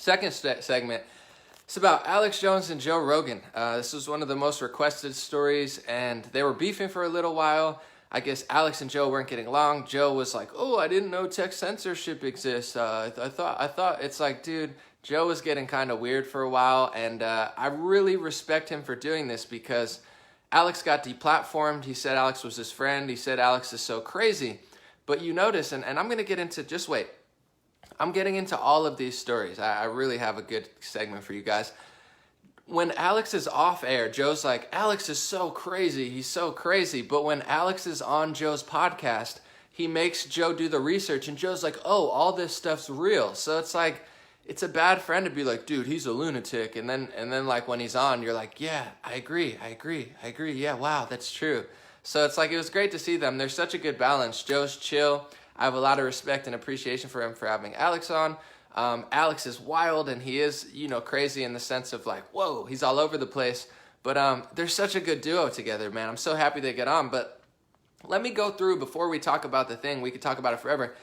Second segment, it's about Alex Jones and Joe Rogan. This was one of the most requested stories, and they were beefing for a little while. I guess Alex and Joe weren't getting along. Joe was like, "Oh, I didn't know tech censorship exists. I thought." It's like, dude, Joe was getting kind of weird for a while, and I really respect him for doing this because Alex got deplatformed. He said Alex was his friend. He said Alex is so crazy. But you notice, and I'm going to get into, just wait. I'm getting into all of these stories. I really have a good segment for you guys. When Alex is off air, Joe's like, Alex is so crazy. He's so crazy. But when Alex is on Joe's podcast, he makes Joe do the research. And Joe's like, oh, all this stuff's real. So it's like, it's a bad friend to be like, dude, he's a lunatic. And then like when he's on, you're like, yeah, I agree. Yeah, wow, that's true. So it's like, it was great to see them. There's such a good balance. Joe's chill. I have a lot of respect and appreciation for him for having Alex on. Alex is wild, and he is, crazy in the sense of like, whoa, he's all over the place. But they're such a good duo together, man. I'm so happy they get on. But let me go through, before we talk about the thing, we could talk about it forever.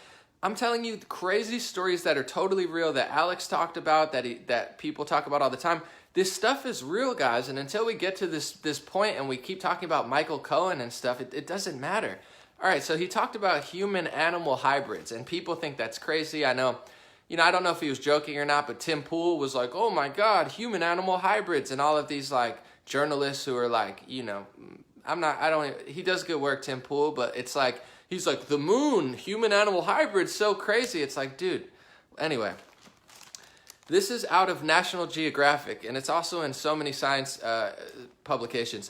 I'm telling you crazy stories that are totally real, that Alex talked about, that people talk about all the time. This stuff is real, guys, and until we get to this point and we keep talking about Michael Cohen and stuff, it doesn't matter. All right, so he talked about human-animal hybrids, and people think that's crazy. I know. I don't know if he was joking or not, but Tim Pool was like, oh my God, human-animal hybrids, and all of these like journalists who are like, he does good work, Tim Pool, but it's like, he's like, the moon, human-animal hybrids, so crazy. It's like, dude, anyway. This is out of National Geographic, and it's also in so many science publications.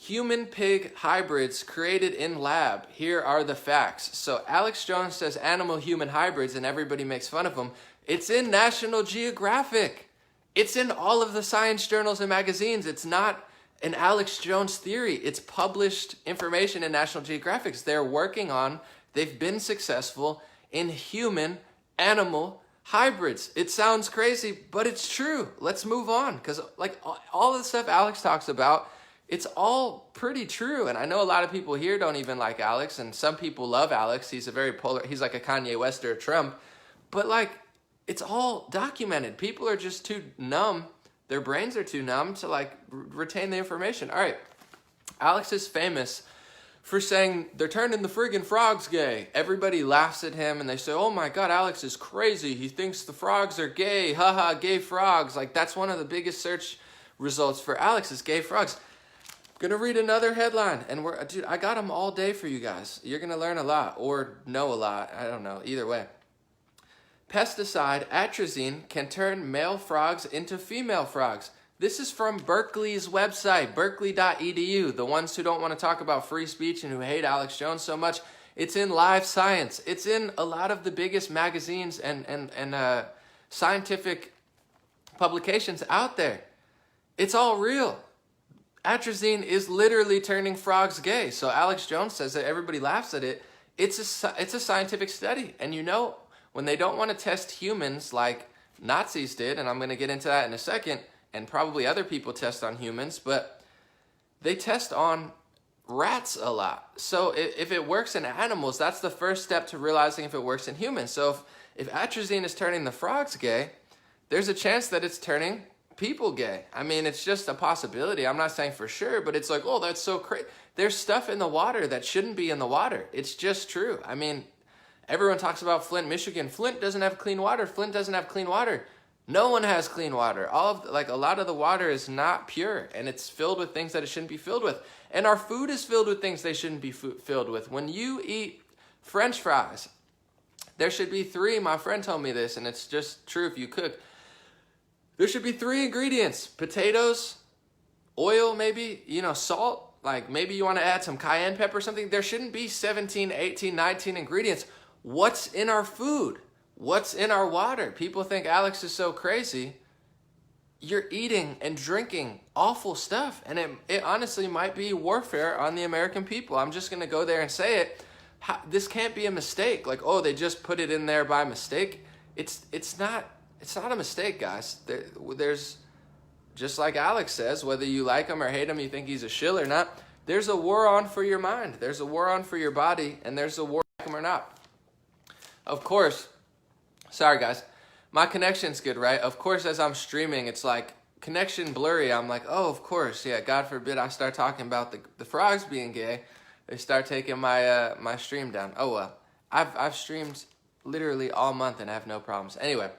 Human-pig hybrids created in lab. Here are the facts. So Alex Jones says animal-human hybrids, and everybody makes fun of them. It's in National Geographic. It's in all of the science journals and magazines. It's not an Alex Jones theory. It's published information in National Geographic. They've been successful in human-animal hybrids. It sounds crazy, but it's true. Let's move on, because like all the stuff Alex talks about, it's all pretty true. And I know a lot of people here don't even like Alex, and some people love Alex. He's he's like a Kanye West or a Trump. But like, it's all documented. People are just too numb. Their brains are too numb to like retain the information. All right. Alex is famous for saying they're turning the friggin' frogs gay. Everybody laughs at him and they say, oh my God, Alex is crazy. He thinks the frogs are gay. Haha, gay frogs. Like, that's one of the biggest search results for Alex is gay frogs. Gonna read another headline, and dude, I got them all day for you guys. You're gonna learn a lot, or know a lot. I don't know, either way. Pesticide atrazine can turn male frogs into female frogs. This is from Berkeley's website, berkeley.edu. The ones who don't want to talk about free speech and who hate Alex Jones so much. It's in Live Science. It's in a lot of the biggest magazines and scientific publications out there. It's all real. Atrazine is literally turning frogs gay. So Alex Jones says that everybody laughs at it. It's a scientific study. And when they don't want to test humans like Nazis did, and I'm going to get into that in a second, and probably other people test on humans, but they test on rats a lot. So if it works in animals, that's the first step to realizing if it works in humans. So if atrazine is turning the frogs gay, there's a chance that it's turning people gay. I mean, it's just a possibility. I'm not saying for sure, but it's like, oh, that's so crazy. There's stuff in the water that shouldn't be in the water. It's just true. I mean, everyone talks about Flint, Michigan. Flint doesn't have clean water. Flint doesn't have clean water. No one has clean water. A lot of the water is not pure, and it's filled with things that it shouldn't be filled with. And our food is filled with things they shouldn't be filled with. When you eat French fries, there should be 3. My friend told me this, and it's just true if you cook. There should be 3 ingredients: potatoes, oil, maybe, salt. Like maybe you want to add some cayenne pepper or something. There shouldn't be 17, 18, 19 ingredients. What's in our food? What's in our water? People think Alex is so crazy. You're eating and drinking awful stuff. And it honestly might be warfare on the American people. I'm just going to go there and say it. This can't be a mistake. Like, oh, they just put it in there by mistake. It's not a mistake, guys. There's, just like Alex says, whether you like him or hate him, you think he's a shill or not, there's a war on for your mind. There's a war on for your body, and there's a war on him or not. Of course, sorry guys, My connection's good, right? Of course, as I'm streaming, it's like connection blurry. I'm like, oh, of course, yeah. God forbid I start talking about the frogs being gay. They start taking my my stream down. Oh well, I've streamed literally all month and I have no problems. Anyway,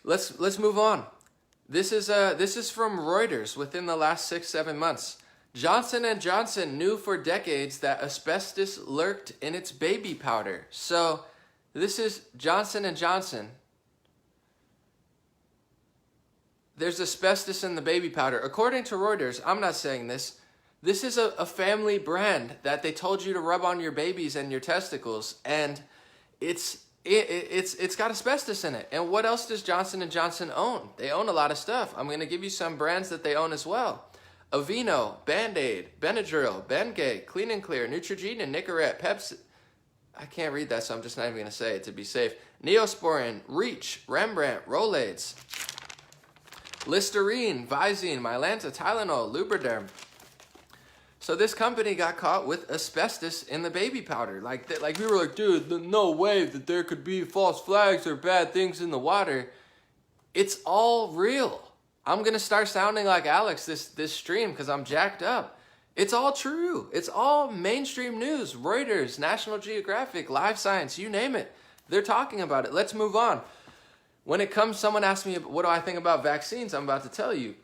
let's move on. This is from Reuters. Within the last 6-7 months, Johnson and Johnson knew for decades that asbestos lurked in its baby powder. So this is Johnson and Johnson. There's asbestos in the baby powder. According to Reuters, I'm not saying this. This is a family brand that they told you to rub on your babies and your testicles, and it's got asbestos in it. And what else does Johnson & Johnson own? They own a lot of stuff. I'm going to give you some brands that they own as well. Aveeno, Band-Aid, Benadryl, Bengay, Clean and Clear, Neutrogena, Nicorette, Pepsi. I can't read that, so I'm just not even going to say it to be safe. Neosporin, Reach, Rembrandt, Rolaids, Listerine, Visine, Mylanta, Tylenol, Lubriderm. So this company got caught with asbestos in the baby powder. Like we were like, dude, no way that there could be false flags or bad things in the water. It's all real. I'm going to start sounding like Alex this stream because I'm jacked up. It's all true. It's all mainstream news. Reuters, National Geographic, Live Science, you name it. They're talking about it. Let's move on. When it comes, someone asked me, what do I think about vaccines? I'm about to tell you.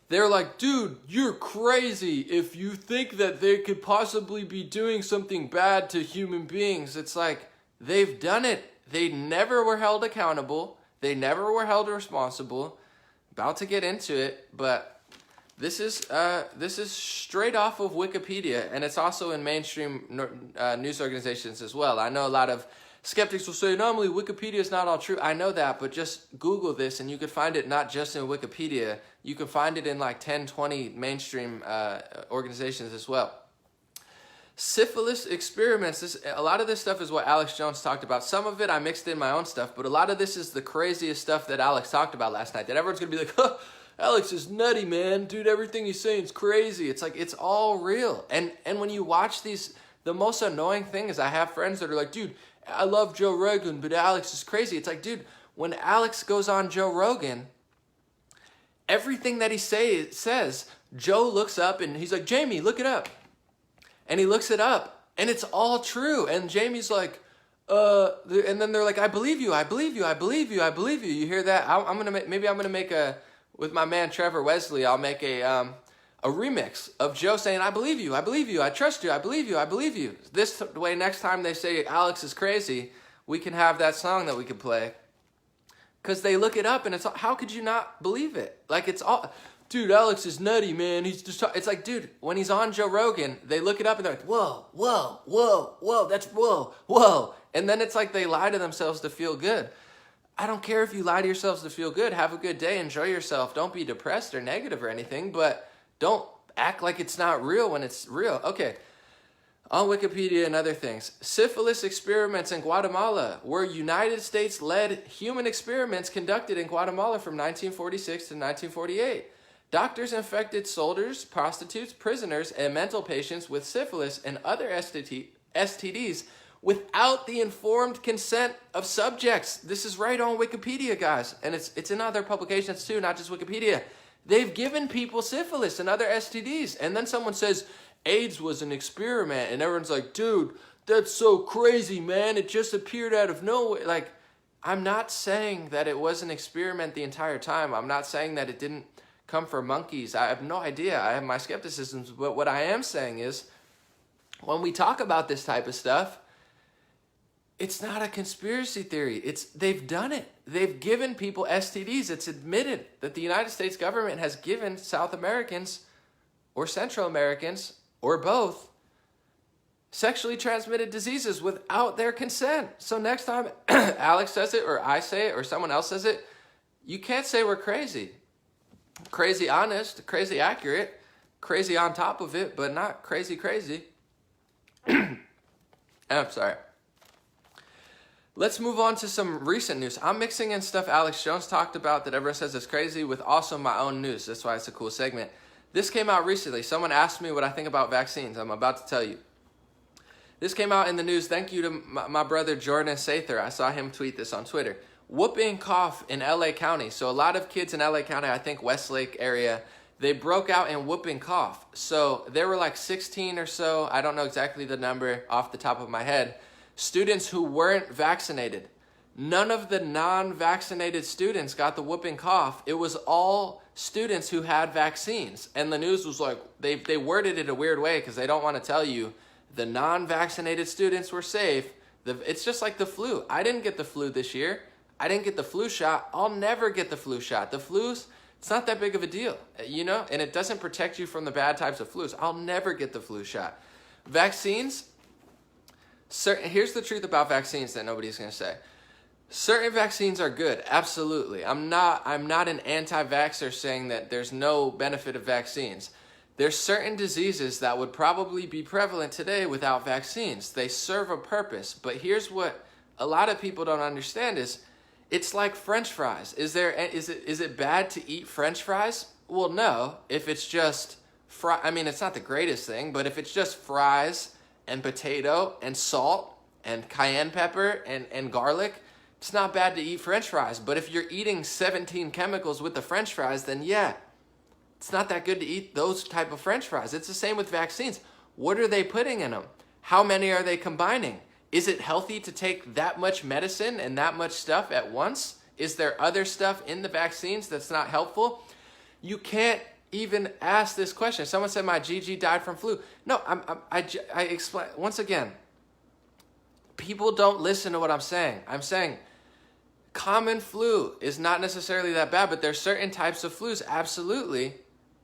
They're like, dude, you're crazy if you think that they could possibly be doing something bad to human beings. It's like, they've done it. They never were held accountable. They never were held responsible. About to get into it, but this is straight off of Wikipedia, and it's also in mainstream news organizations as well. I know a lot of skeptics will say, normally Wikipedia is not all true. I know that, but just Google this and you could find it not just in Wikipedia. You can find it in like 10, 20 mainstream organizations as well. Syphilis experiments. A lot of this stuff is what Alex Jones talked about. Some of it I mixed in my own stuff, but a lot of this is the craziest stuff that Alex talked about last night. That everyone's going to be like, huh, Alex is nutty, man. Dude, everything he's saying is crazy. It's like, it's all real. And when you watch these, the most annoying thing is I have friends that are like, dude, I love Joe Rogan, but Alex is crazy. It's like, dude, when Alex goes on Joe Rogan, everything that he says, Joe looks up and he's like, Jamie, look it up. And he looks it up, and it's all true. And Jamie's like, and then they're like, I believe you, I believe you, I believe you, I believe you. You hear that? Maybe I'm gonna make with my man Trevor Wesley, I'll make a remix of Joe saying, I believe you, I trust you, I believe you, I believe you. This way, next time they say Alex is crazy, we can have that song that we can play. Because they look it up, and it's all, how could you not believe it? Like, it's all, dude, Alex is nutty, man. He's just, it's like, dude, when he's on Joe Rogan, they look it up, and they're like, whoa, whoa, whoa, whoa, that's whoa, whoa. And then it's like they lie to themselves to feel good. I don't care if you lie to yourselves to feel good. Have a good day. Enjoy yourself. Don't be depressed or negative or anything, but don't act like it's not real when it's real. Okay, on Wikipedia and other things. Syphilis experiments in Guatemala were United States-led human experiments conducted in Guatemala from 1946 to 1948. Doctors infected soldiers, prostitutes, prisoners, and mental patients with syphilis and other STDs without the informed consent of subjects. This is right on Wikipedia, guys. And it's in other publications too, not just Wikipedia. They've given people syphilis and other STDs. And then someone says, AIDS was an experiment. And everyone's like, dude, that's so crazy, man. It just appeared out of nowhere. Like, I'm not saying that it was an experiment the entire time. I'm not saying that it didn't come from monkeys. I have no idea. I have my skepticisms. But what I am saying is, when we talk about this type of stuff, it's not a conspiracy theory. They've done it. They've given people STDs. It's admitted that the United States government has given South Americans or Central Americans or both sexually transmitted diseases without their consent. So next time Alex says it or I say it or someone else says it, you can't say we're crazy. Crazy honest, crazy accurate, crazy on top of it, but not crazy crazy. I'm sorry. Let's move on to some recent news. I'm mixing in stuff Alex Jones talked about that everyone says is crazy with also my own news. That's why it's a cool segment. This came out recently. Someone asked me what I think about vaccines. I'm about to tell you. This came out in the news. Thank you to my brother Jordan Sather. I saw him tweet this on Twitter. Whooping cough in LA County. So a lot of kids in LA County, I think Westlake area, they broke out in whooping cough. So there were like 16 or so, I don't know exactly the number off the top of my head, students who weren't vaccinated. None of the non-vaccinated students got the whooping cough. It was all students who had vaccines. And the news was like, they worded it a weird way because they don't want to tell you the non-vaccinated students were safe. It's just like the flu. I didn't get the flu this year. I didn't get the flu shot. I'll never get the flu shot. The flu's, it's not that big of a deal, you know? And it doesn't protect you from the bad types of flus. I'll never get the flu shot. Vaccines, here's the truth about vaccines that nobody's going to say. Certain vaccines are good, absolutely. I'm not an anti-vaxxer saying that there's no benefit of vaccines. There's certain diseases that would probably be prevalent today without vaccines. They serve a purpose. But here's what a lot of people don't understand is it's like French fries. Is it bad to eat French fries? Well, no. If it's just it's not the greatest thing, but if it's just fries and potato and salt and cayenne pepper and garlic, it's not bad to eat French fries. But if you're eating 17 chemicals with the French fries, then yeah, it's not that good to eat those type of French fries. It's the same with vaccines. What are they putting in them? How many are they combining? Is it healthy to take that much medicine and that much stuff at once? Is there other stuff in the vaccines that's not helpful? You can't even ask this question. Someone said my GG died from flu. No, I explain once again. People don't listen to what I'm saying. I'm saying common flu is not necessarily that bad, but there's certain types of flus, absolutely,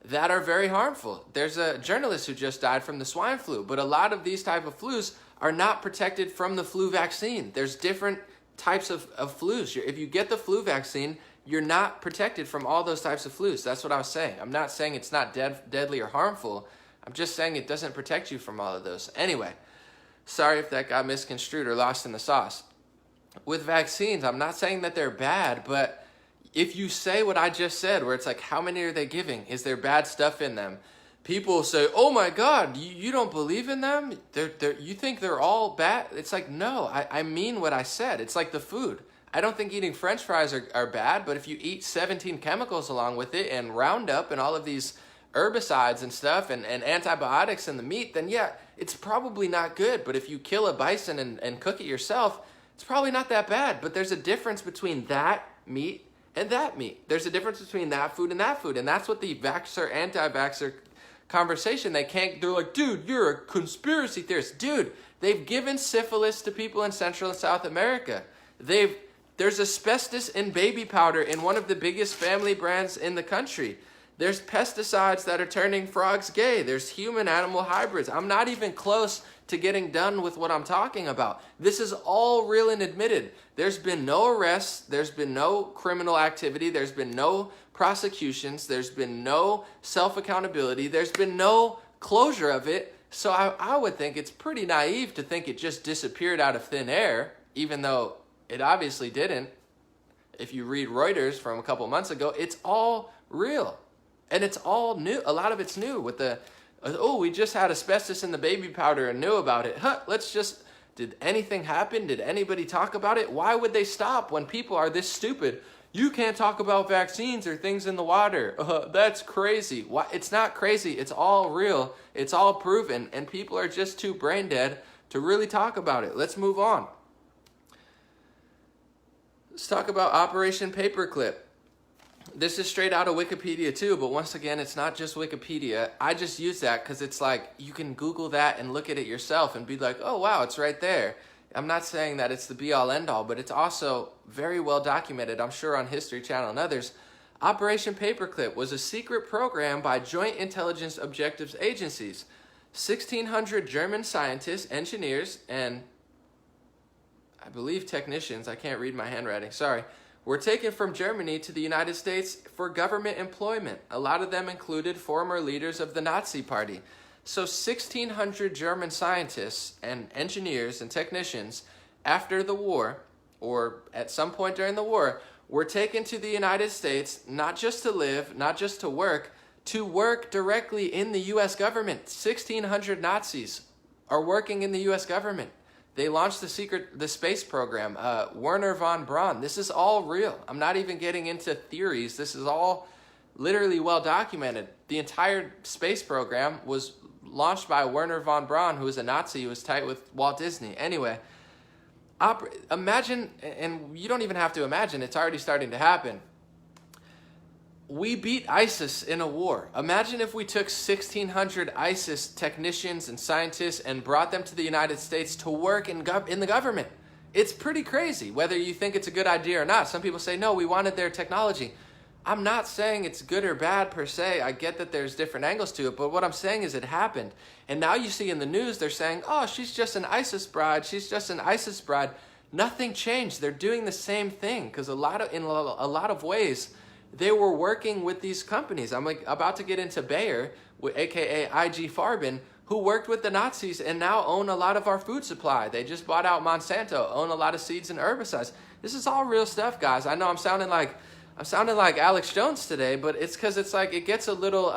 that are very harmful. There's a journalist who just died from the swine flu, but a lot of these type of flus are not protected from the flu vaccine. There's different types of flus. If you get the flu vaccine, you're not protected from all those types of flus. That's what I was saying. I'm not saying it's not deadly or harmful. I'm just saying it doesn't protect you from all of those. Anyway, sorry if that got misconstrued or lost in the sauce. With vaccines, I'm not saying that they're bad, but if you say what I just said, where it's like, how many are they giving? Is there bad stuff in them? People say, oh my God, you don't believe in them? You think they're all bad? It's like, no, I mean what I said. It's like the food. I don't think eating French fries are bad, but if you eat 17 chemicals along with it and Roundup and all of these herbicides and stuff and antibiotics in the meat, then yeah, it's probably not good. But if you kill a bison and cook it yourself, it's probably not that bad. But there's a difference between that meat and that meat. There's a difference between that food and that food. And that's what the vaxxer, anti-vaxxer conversation, they're like, dude, you're a conspiracy theorist. Dude, they've given syphilis to people in Central and South America. There's asbestos in baby powder in one of the biggest family brands in the country. There's pesticides that are turning frogs gay. There's human-animal hybrids. I'm not even close to getting done with what I'm talking about. This is all real and admitted. There's been no arrests. There's been no criminal activity. There's been no prosecutions. There's been no self-accountability. There's been no closure of it. So I would think it's pretty naive to think it just disappeared out of thin air, even though it obviously didn't. If you read Reuters from a couple months ago, it's all real. And it's all new. A lot of it's new with we just had asbestos in the baby powder and knew about it. Did anything happen? Did anybody talk about it? Why would they stop when people are this stupid? You can't talk about vaccines or things in the water. That's crazy. Why? It's not crazy. It's all real. It's all proven. And people are just too brain dead to really talk about it. Let's move on. Let's talk about Operation Paperclip. This is straight out of Wikipedia too, but once again, it's not just Wikipedia. I just use that because it's like, you can Google that and look at it yourself and be like, oh wow, it's right there. I'm not saying that it's the be-all end-all, but it's also very well documented, I'm sure on History Channel and others. Operation Paperclip was a secret program by Joint Intelligence Objectives Agencies. 1,600 German scientists, engineers, and I believe technicians, I can't read my handwriting, sorry, were taken from Germany to the United States for government employment. A lot of them included former leaders of the Nazi Party. So 1,600 German scientists and engineers and technicians after the war, or at some point during the war, were taken to the United States, not just to live, not just to work directly in the U.S. government. 1,600 Nazis are working in the U.S. government. They launched the space program. Werner von Braun. This is all real. I'm not even getting into theories. This is all literally well documented. The entire space program was launched by Werner von Braun, who was a Nazi who was tight with Walt Disney. Anyway, imagine, and you don't even have to imagine, it's already starting to happen. We beat ISIS in a war. Imagine if we took 1,600 ISIS technicians and scientists and brought them to the United States to work in the government. It's pretty crazy, whether you think it's a good idea or not. Some people say, no, we wanted their technology. I'm not saying it's good or bad per se. I get that there's different angles to it, but what I'm saying is it happened. And now you see in the news, they're saying, oh, she's just an ISIS bride. She's just an ISIS bride. Nothing changed. They're doing the same thing because in a lot of ways, they were working with these companies. I'm about to get into Bayer, aka IG Farben, who worked with the Nazis and now own a lot of our food supply. They just bought out Monsanto, own a lot of seeds and herbicides. This is all real stuff, guys. I know I'm sounding like Alex Jones today, but it's because it's like it gets a little,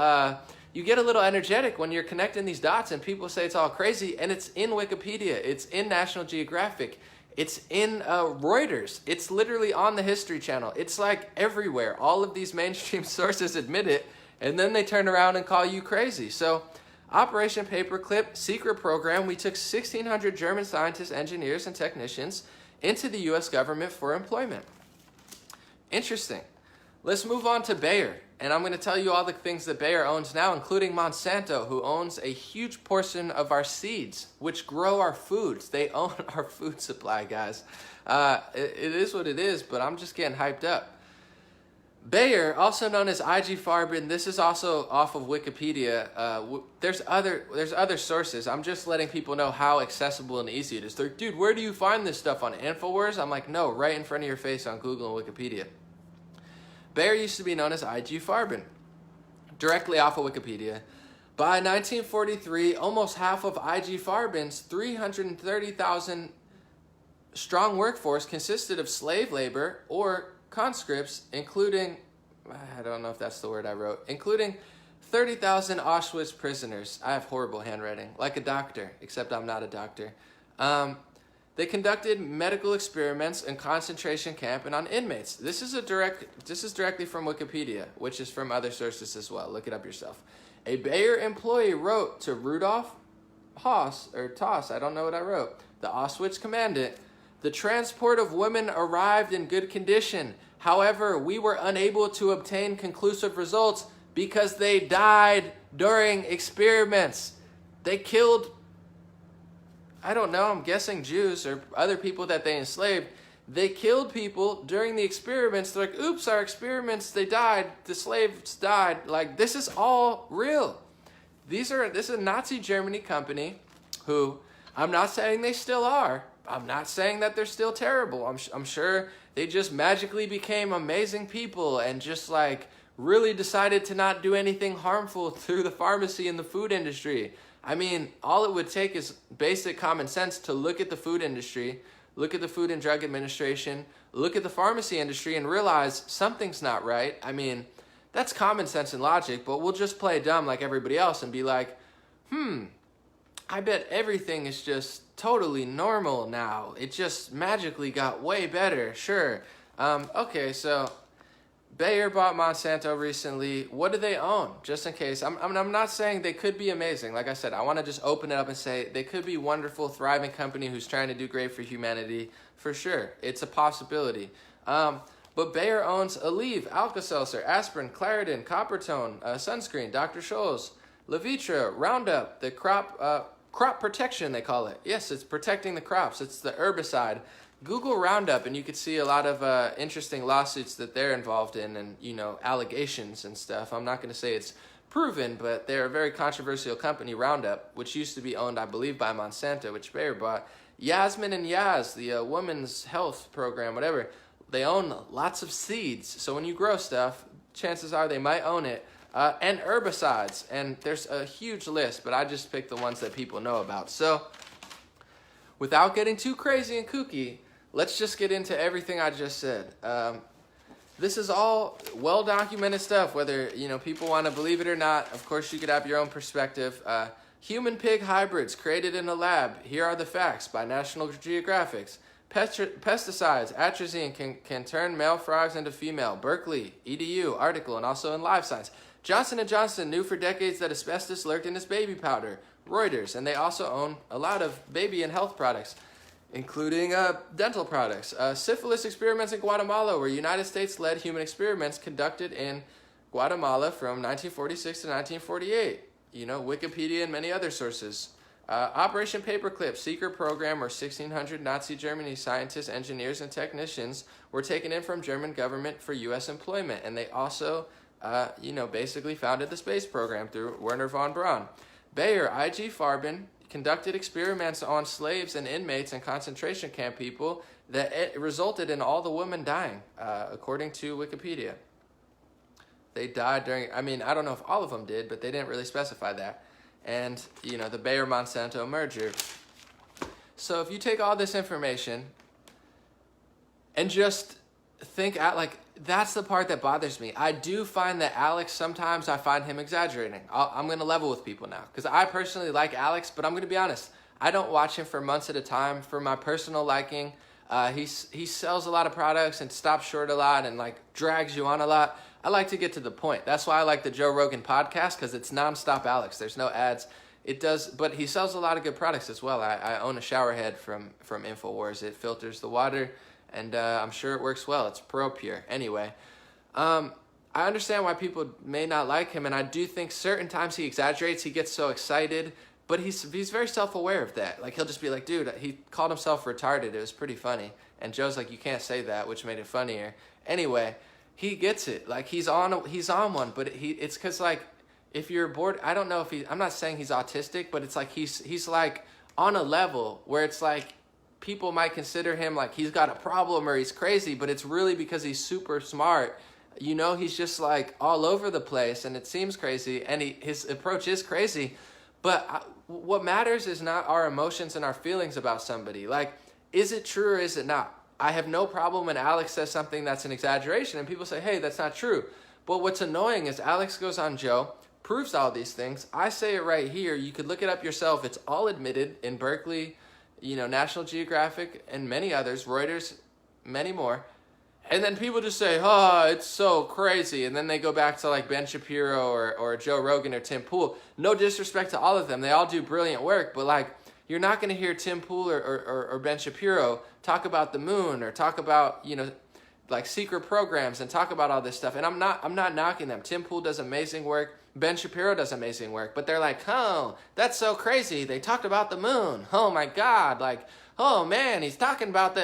you get a little energetic when you're connecting these dots and people say it's all crazy, and it's in Wikipedia, it's in National Geographic, it's in Reuters, it's literally on the History Channel. It's like everywhere. All of these mainstream sources admit it, and then they turn around and call you crazy. So Operation Paperclip, secret program, we took 1,600 German scientists, engineers, and technicians into the U.S. government for employment. Interesting. Let's move on to Bayer, and I'm going to tell you all the things that Bayer owns now, including Monsanto, who owns a huge portion of our seeds, which grow our foods. They own our food supply, guys. It is what it is, but I'm just getting hyped up. Bayer, also known as IG Farben, this is also off of Wikipedia. There's other sources. I'm just letting people know how accessible and easy it is. They're like, dude, where do you find this stuff on InfoWars? I'm like, no, right in front of your face on Google and Wikipedia. Bayer used to be known as IG Farben, directly off of Wikipedia. By 1943, almost half of IG Farben's 330,000 strong workforce consisted of slave labor or conscripts, including, I don't know if that's the word I wrote, including 30,000 Auschwitz prisoners. I have horrible handwriting, like a doctor, except I'm not a doctor. They conducted medical experiments in concentration camp and on inmates. This is directly from Wikipedia, which is from other sources as well. Look it up yourself. A Bayer employee wrote to Rudolf Toss, I don't know what I wrote, the Auschwitz commandant, the transport of women arrived in good condition. However, we were unable to obtain conclusive results because they died during experiments. They killed, I don't know, I'm guessing Jews or other people that they enslaved. They killed people during the experiments. They're like, oops, our experiments, they died. The slaves died. Like, this is all real. This is a Nazi Germany company who, I'm not saying they still are. I'm not saying that they're still terrible. I'm sure they just magically became amazing people and just like really decided to not do anything harmful through the pharmacy and the food industry. I mean, all it would take is basic common sense to look at the food industry, look at the Food and Drug Administration, look at the pharmacy industry and realize something's not right. I mean, that's common sense and logic, but we'll just play dumb like everybody else and be like, I bet everything is just totally normal now. It just magically got way better. Sure. Okay, so Bayer bought Monsanto recently. What do they own? Just in case. I'm not saying they could be amazing. Like I said, I want to just open it up and say they could be wonderful, thriving company who's trying to do great for humanity. For sure. It's a possibility. But Bayer owns Aleve, Alka-Seltzer, aspirin, Claritin, Coppertone, sunscreen, Dr. Scholl's, Levitra, Roundup, the crop protection, they call it. Yes, it's protecting the crops. It's the herbicide. Google Roundup and you could see a lot of interesting lawsuits that they're involved in and, allegations and stuff. I'm not going to say it's proven, but they're a very controversial company, Roundup, which used to be owned, I believe, by Monsanto, which Bayer bought. Yasmin and Yaz, the women's health program, whatever, they own lots of seeds. So when you grow stuff, chances are they might own it. And herbicides. And there's a huge list, but I just picked the ones that people know about. So without getting too crazy and kooky, let's just get into everything I just said. This is all well-documented stuff, whether people want to believe it or not. Of course, you could have your own perspective. Human pig hybrids created in a lab. Here are the facts by National Geographic. Pesticides, atrazine can turn male frogs into female. Berkeley, EDU, article, and also in Live Science. Johnson & Johnson knew for decades that asbestos lurked in its baby powder. Reuters, and they also own a lot of baby and health products, including dental products. Syphilis experiments in Guatemala, where United States-led human experiments conducted in Guatemala from 1946 to 1948. Wikipedia and many other sources. Operation Paperclip, secret program where 1,600 Nazi Germany scientists, engineers, and technicians were taken in from German government for U.S. employment. And they also, basically founded the space program through Wernher von Braun. Bayer, I.G. Farben, conducted experiments on slaves and inmates and concentration camp people that it resulted in all the women dying, according to Wikipedia. They died during, I don't know if all of them did, but they didn't really specify that. And, the Bayer-Monsanto merger. So if you take all this information and just think that's the part that bothers me. I do find that Alex, sometimes I find him exaggerating. I'm going to level with people now, because I personally like Alex, but I'm going to be honest. I don't watch him for months at a time for my personal liking. He sells a lot of products and stops short a lot and drags you on a lot. I like to get to the point. That's why I like the Joe Rogan podcast, because it's nonstop Alex. There's no ads. It does, but he sells a lot of good products as well. I own a shower head from InfoWars. It filters the water, and I'm sure it works well. It's pure. Anyway, I understand why people may not like him, and I do think certain times he exaggerates. He gets so excited, but he's very self-aware of that. He'll just be like, dude, he called himself retarded. It was pretty funny. And Joe's like, you can't say that, which made it funnier. Anyway, he gets it. He's on one, but it's because if you're bored, I don't know if I'm not saying he's autistic, but it's he's on a level where it's people might consider him he's got a problem or he's crazy, but it's really because he's super smart. He's just all over the place, and it seems crazy, and his approach is crazy. But what matters is not our emotions and our feelings about somebody. Is it true or is it not? I have no problem when Alex says something that's an exaggeration, and people say, hey, that's not true. But what's annoying is Alex goes on Joe, proves all these things. I say it right here. You could look it up yourself. It's all admitted in Berkeley, National Geographic, and many others, Reuters, many more. And then people just say, oh, it's so crazy. And then they go back to Ben Shapiro or Joe Rogan or Tim Pool. No disrespect to all of them. They all do brilliant work. But you're not going to hear Tim Pool or Ben Shapiro talk about the moon or talk about, secret programs and talk about all this stuff. And I'm not knocking them. Tim Pool does amazing work. Ben Shapiro does amazing work. But they're oh, that's so crazy. They talked about the moon. Oh my God. Oh man, he's talking about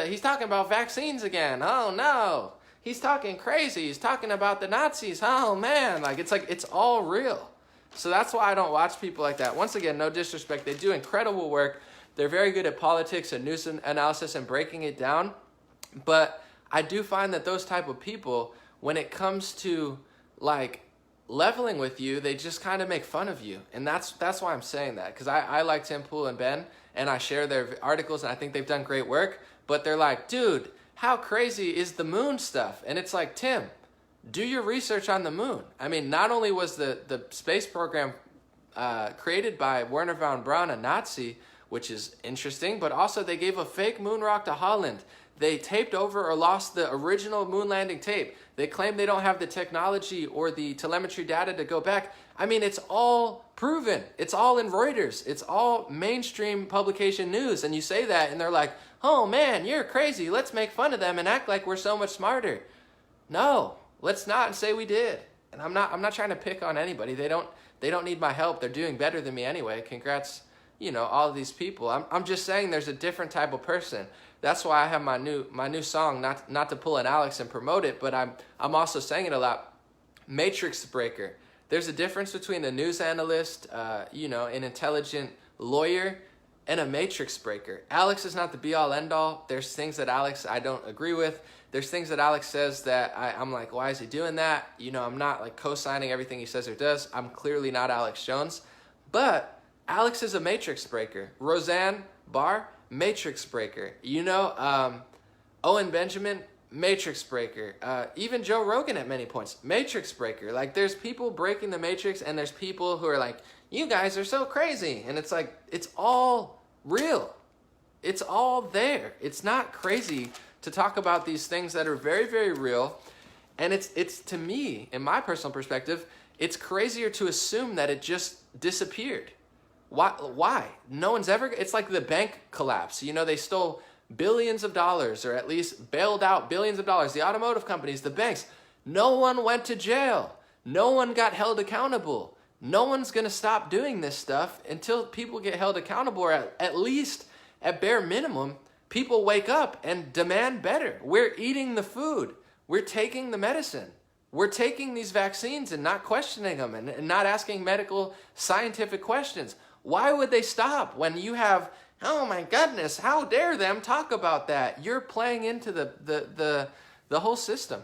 vaccines again. Oh no. He's talking crazy. He's talking about the Nazis. Oh man. It's all real. So that's why I don't watch people like that. Once again, no disrespect. They do incredible work. They're very good at politics and news analysis and breaking it down. But I do find that those type of people, when it comes to leveling with you, they just kind of make fun of you. And that's why I'm saying that. Because I like Tim Pool and Ben, and I share their articles, and I think they've done great work. But they're dude, how crazy is the moon stuff? And it's Tim, do your research on the moon. Not only was the space program created by Wernher von Braun, a Nazi, which is interesting, but also they gave a fake moon rock to Holland. They taped over or lost the original moon landing tape. They claim they don't have the technology or the telemetry data to go back. It's all proven. It's all in Reuters. It's all mainstream publication news. And you say that and they're oh man, you're crazy. Let's make fun of them and act like we're so much smarter. No, let's not say we did. And I'm not trying to pick on anybody. They don't need my help. They're doing better than me anyway. Congrats, all of these people. I'm just saying there's a different type of person. That's why I have my new song, not to pull an Alex and promote it, but I'm also saying it a lot. Matrix breaker. There's a difference between a news analyst, an intelligent lawyer, and a matrix breaker. Alex is not the be-all, end-all. There's things that I don't agree with. There's things that Alex says that I'm why is he doing that? I'm not co-signing everything he says or does. I'm clearly not Alex Jones. But Alex is a matrix breaker. Roseanne Barr, matrix breaker. Owen Benjamin, matrix breaker. Even Joe Rogan at many points, matrix breaker. There's people breaking the matrix, and there's people who are you guys are so crazy. And it's like, it's all real. It's all there. It's not crazy to talk about these things that are very, very real. And it's to me, in my personal perspective, it's crazier to assume that it just disappeared. Why? No one's ever, it's like the bank collapse. You know, they stole billions of dollars, or at least bailed out billions of dollars. The automotive companies, the banks, no one went to jail. No one got held accountable. No one's going to stop doing this stuff until people get held accountable, or at least at bare minimum, people wake up and demand better. We're eating the food. We're taking the medicine. We're taking these vaccines and not questioning them and not asking medical scientific questions. Why would they stop when you have, oh my goodness, how dare them talk about that? You're playing into the whole system.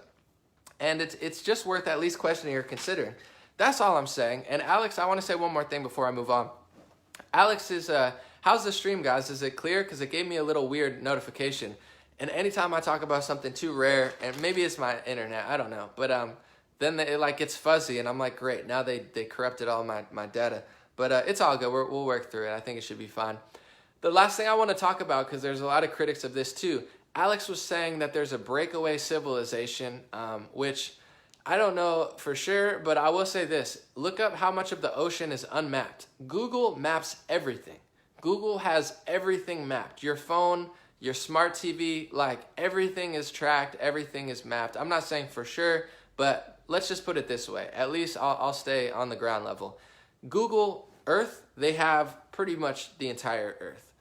And it's just worth at least questioning or considering. That's all I'm saying. And Alex, I want to say one more thing before I move on. Alex is, how's the stream, guys? Is it clear? Because it gave me a little weird notification. And anytime I talk about something too rare, and maybe it's my internet, I don't know. But then it like gets fuzzy, and I'm like, great, now they corrupted all my data. But it's all good. We'll work through it. I think it should be fine. The last thing I want to talk about, because there's a lot of critics of this too, Alex was saying that there's a breakaway civilization, which I don't know for sure, but I will say this. Look up how much of the ocean is unmapped. Google maps everything. Google has everything mapped. Your phone, your smart TV, like everything is tracked, everything is mapped. I'm not saying for sure, but let's just put it this way. At least I'll stay on the ground level. Google Earth, they have pretty much the entire Earth.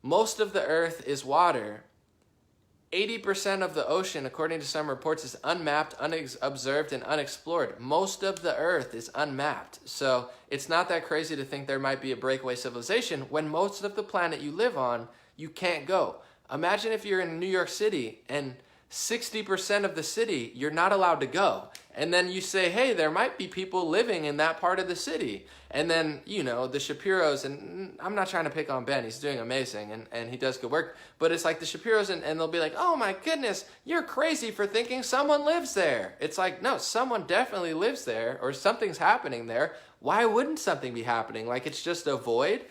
Most of the Earth is water. 80% of the ocean, according to some reports, is unmapped, unobserved, and unexplored. Most of the Earth is unmapped. So it's not that crazy to think there might be a breakaway civilization when most of the planet you live on, you can't go. Imagine if you're in New York City and 60% of the city, you're not allowed to go. And then you say, hey, there might be people living in that part of the city. And then, you know, the Shapiros, and I'm not trying to pick on Ben, he's doing amazing, and he does good work. But it's like the Shapiros, and they'll be like, oh my goodness, you're crazy for thinking someone lives there. It's like, no, someone definitely lives there, or something's happening there. Why wouldn't something be happening? Like it's just a void?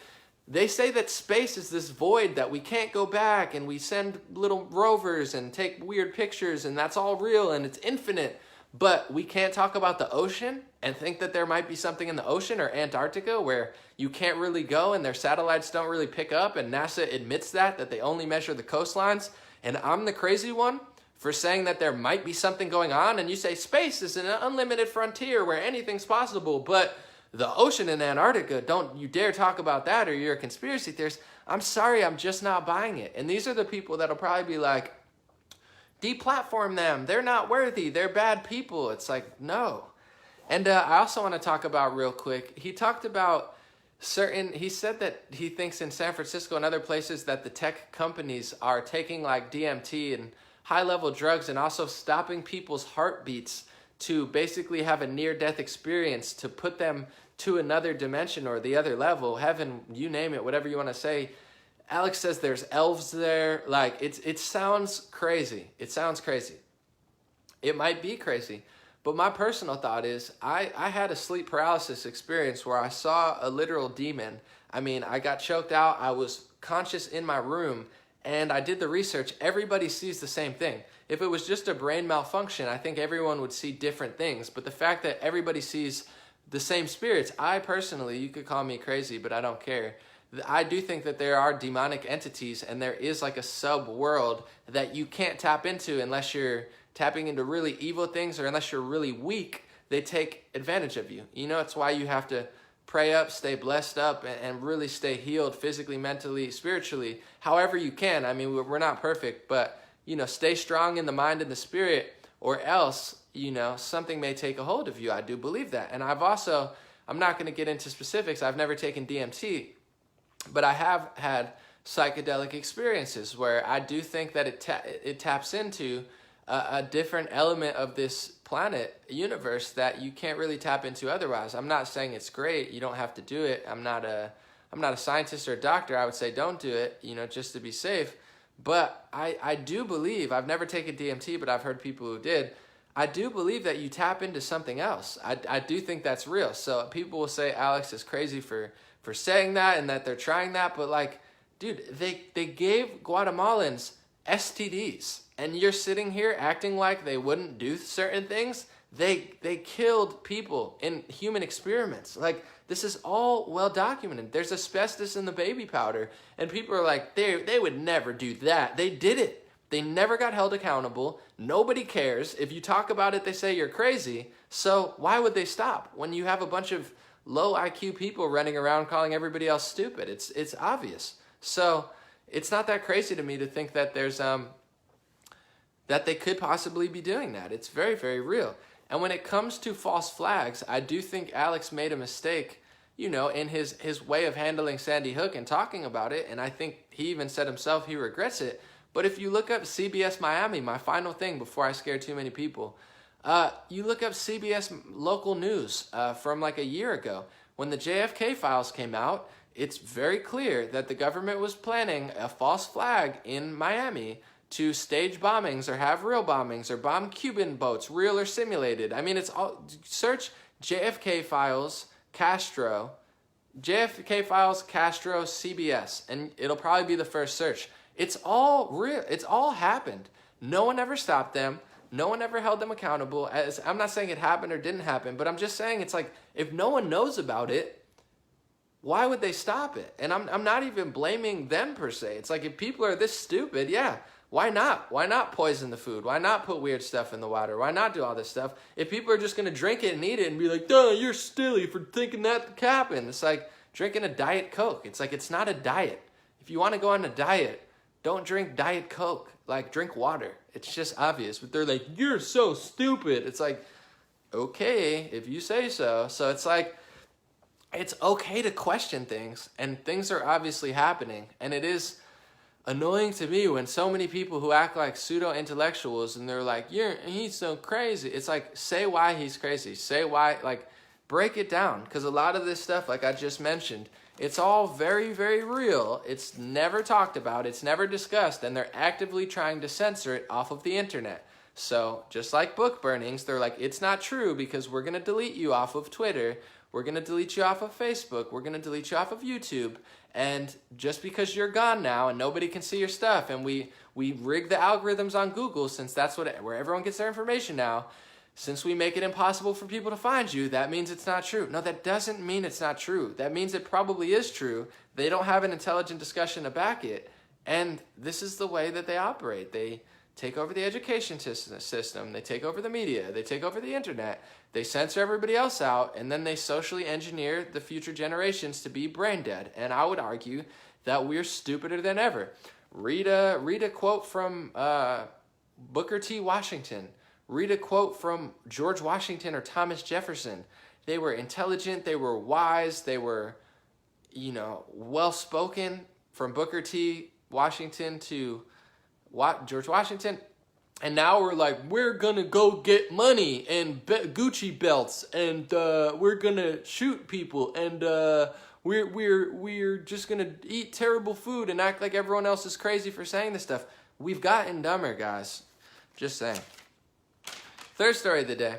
They say that space is this void that we can't go back, and we send little rovers and take weird pictures, and that's all real, and it's infinite. But we can't talk about the ocean and think that there might be something in the ocean, or Antarctica where you can't really go and their satellites don't really pick up, and NASA admits that they only measure the coastlines. And I'm the crazy one for saying that there might be something going on, and you say space is an unlimited frontier where anything's possible, but the ocean in Antarctica, don't you dare talk about that, or you're a conspiracy theorist. I'm sorry, I'm just not buying it. And these are the people that'll probably be like, deplatform them, they're not worthy, they're bad people. It's like, no. And I also want to talk about real quick, he talked about he said that he thinks in San Francisco and other places that the tech companies are taking like DMT and high-level drugs and also stopping people's heartbeats to basically have a near-death experience to put them to another dimension or the other level, heaven, you name it, whatever you want to say. Alex says there's elves there. Like, it sounds crazy. It sounds crazy. It might be crazy. But my personal thought is I had a sleep paralysis experience where I saw a literal demon. I mean, I got choked out. I was conscious in my room, and I did the research. Everybody sees the same thing. If it was just a brain malfunction, I think everyone would see different things. But the fact that everybody sees the same spirits, I personally, you could call me crazy, but I don't care. I do think that there are demonic entities, and there is like a sub-world that you can't tap into unless you're tapping into really evil things, or unless you're really weak. They take advantage of you. You know, it's why you have to pray up, stay blessed up, and really stay healed physically, mentally, spiritually, however you can. I mean, we're not perfect, but, you know, stay strong in the mind and the spirit, or else, you know, something may take a hold of you. I do believe that. And I'm not going to get into specifics. I've never taken DMT, but I have had psychedelic experiences where I do think that it taps into a different element of this planet universe that you can't really tap into otherwise. I'm not saying it's great. You don't have to do it. I'm not a scientist or a doctor. I would say don't do it, you know, just to be safe. But I do believe, I've never taken DMT, but I've heard people who did. I do believe that you tap into something else. I do think that's real. So people will say Alex is crazy for saying that and that they're trying that, but like, dude, they gave Guatemalans STDs, and you're sitting here acting like they wouldn't do certain things. They killed people in human experiments. Like, this is all well documented. There's asbestos in the baby powder, and people are like, they would never do that. They did it. They never got held accountable. Nobody cares. If you talk about it, they say you're crazy. So why would they stop when you have a bunch of low IQ people running around calling everybody else stupid? It's obvious. So it's not that crazy to me to think that there's that they could possibly be doing that. It's very, very real. And when it comes to false flags, I do think Alex made a mistake, you know, in his way of handling Sandy Hook and talking about it. And I think he even said himself he regrets it. But if you look up CBS Miami, my final thing before I scare too many people, you look up CBS local news from like a year ago. When the JFK files came out, it's very clear that the government was planning a false flag in Miami to stage bombings or have real bombings or bomb Cuban boats, real or simulated. I mean, it's all, search JFK files, Castro, JFK files, Castro, CBS, and it'll probably be the first search. It's all real. It's all happened. No one ever stopped them. No one ever held them accountable. I'm not saying it happened or didn't happen, but I'm just saying it's like, if no one knows about it, why would they stop it? And I'm not even blaming them per se. It's like, if people are this stupid, yeah, why not? Why not poison the food? Why not put weird stuff in the water? Why not do all this stuff? If people are just going to drink it and eat it and be like, duh, you're silly for thinking that could happen. It's like drinking a Diet Coke. It's like, it's not a diet. If you want to go on a diet, don't drink Diet Coke. Like, drink water. It's just obvious. But they're like, you're so stupid. It's like, okay, if you say so. So it's like, it's okay to question things. And things are obviously happening. And it is annoying to me when so many people who act like pseudo-intellectuals and they're like, he's so crazy. It's like, say why he's crazy. Say why, like, break it down. Because a lot of this stuff, like I just mentioned, it's all very, very real. It's never talked about. It's never discussed. And they're actively trying to censor it off of the internet. So just like book burnings, they're like, it's not true because we're going to delete you off of Twitter. We're going to delete you off of Facebook. We're going to delete you off of YouTube. And just because you're gone now and nobody can see your stuff, and we rig the algorithms on Google, since that's where everyone gets their information now, since we make it impossible for people to find you, that means it's not true. No, that doesn't mean it's not true. That means it probably is true. They don't have an intelligent discussion to back it. And this is the way that they operate. They take over the education system. They take over the media. They take over the internet. They censor everybody else out. And then they socially engineer the future generations to be brain dead. And I would argue that we're stupider than ever. Read a quote from Booker T. Washington. Read a quote from George Washington or Thomas Jefferson. They were intelligent, they were wise, they were, well-spoken, from Booker T. Washington to George Washington. And now we're like, we're going to go get money and Gucci belts, and we're going to shoot people, and we're just going to eat terrible food and act like everyone else is crazy for saying this stuff. We've gotten dumber, guys. Just saying. Third story of the day.